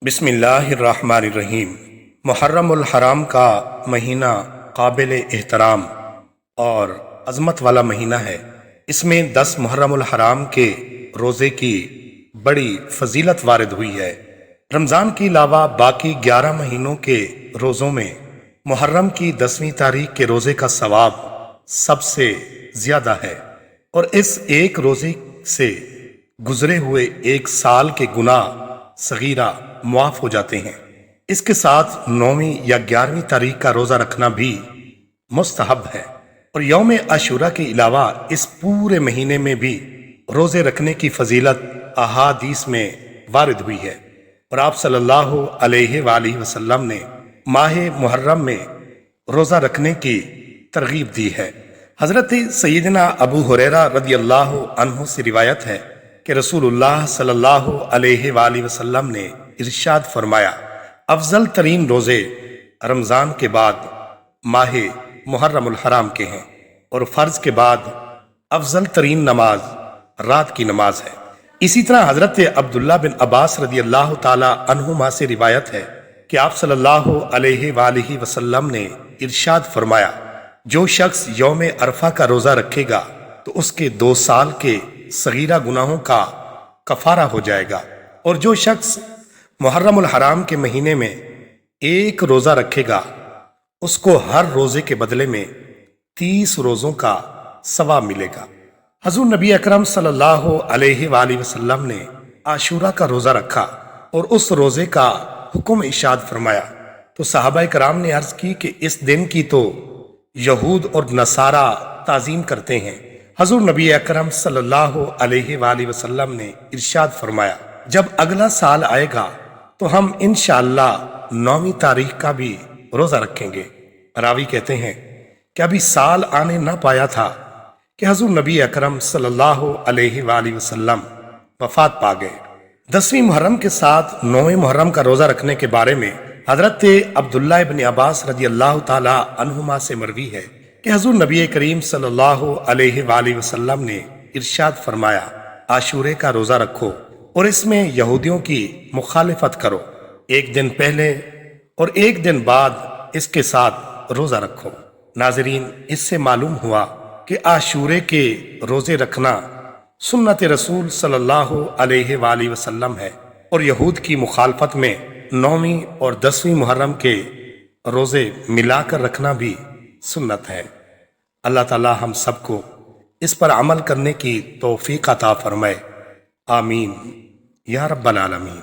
بسم اللہ الرحمن الرحیم۔ محرم الحرام کا مہینہ قابل احترام اور عظمت والا مہینہ ہے۔ اس میں 10 محرم الحرام کے روزے کی بڑی فضیلت وارد ہوئی ہے۔ رمضان کے علاوہ باقی 11 مہینوں کے روزوں میں محرم کی 10ویں تاریخ کے روزے کا ثواب سب سے زیادہ ہے، اور اس ایک روزے سے گزرے ہوئے ایک سال کے گناہ صغیرہ معاف ہو جاتے ہیں۔ اس کے ساتھ 9ویں یا 11ویں تاریخ کا روزہ رکھنا بھی مستحب ہے، اور یوم عاشورہ کے علاوہ اس پورے مہینے میں بھی روزے رکھنے کی فضیلت احادیث میں وارد ہوئی ہے، اور آپ صلی اللہ علیہ وآلہ وسلم نے ماہ محرم میں روزہ رکھنے کی ترغیب دی ہے۔ حضرت سیدنا ابو ہریرہ رضی اللہ عنہ سے روایت ہے کہ رسول اللہ صلی اللہ علیہ وآلہ وسلم نے ارشاد فرمایا، افضل ترین روزے رمضان کے بعد ماہ محرم الحرام کے ہیں، اور فرض کے بعد افضل ترین نماز رات کی نماز ہے۔ اسی طرح حضرت عبداللہ بن عباس رضی اللہ تعالی عنہما سے روایت ہے کہ آپ صلی اللہ علیہ وآلہ وسلم نے ارشاد فرمایا، جو شخص یوم عرفہ کا روزہ رکھے گا تو اس کے 2 سال کے صغیرہ گناہوں کا کفارہ ہو جائے گا، اور جو شخص محرم الحرام کے مہینے میں ایک روزہ رکھے گا اس کو ہر روزے کے بدلے میں 30 روزوں کا ثواب ملے گا۔ حضور نبی اکرم صلی اللہ علیہ وآلہ وسلم نے عاشورہ کا روزہ رکھا اور اس روزے کا حکم ارشاد فرمایا تو صحابہ کرام نے عرض کی کہ اس دن کی تو یہود اور نصارہ تعظیم کرتے ہیں۔ حضور نبی اکرم صلی اللہ علیہ وآلہ وسلم نے ارشاد فرمایا، جب اگلا سال آئے گا تو ہم انشاءاللہ 9ویں تاریخ کا بھی روزہ رکھیں گے۔ راوی کہتے ہیں کہ ابھی سال آنے نہ پایا تھا کہ حضور نبی اکرم صلی اللہ علیہ وآلہ وسلم وفات پا گئے۔ 10ویں محرم کے ساتھ 9ویں محرم کا روزہ رکھنے کے بارے میں حضرت عبداللہ ابن عباس رضی اللہ تعالی عنہما سے مروی ہے کہ حضور نبی کریم صلی اللہ علیہ وآلہ وسلم نے ارشاد فرمایا، عاشورے کا روزہ رکھو اور اس میں یہودیوں کی مخالفت کرو، ایک دن پہلے اور ایک دن بعد اس کے ساتھ روزہ رکھو۔ ناظرین، اس سے معلوم ہوا کہ عاشورے کے روزے رکھنا سنت رسول صلی اللہ علیہ وآلہ وسلم ہے، اور یہود کی مخالفت میں 9ویں اور 10ویں محرم کے روزے ملا کر رکھنا بھی سنت ہے۔ اللہ تعالی ہم سب کو اس پر عمل کرنے کی توفیق عطا فرمائے، آمین یا رب العالمین۔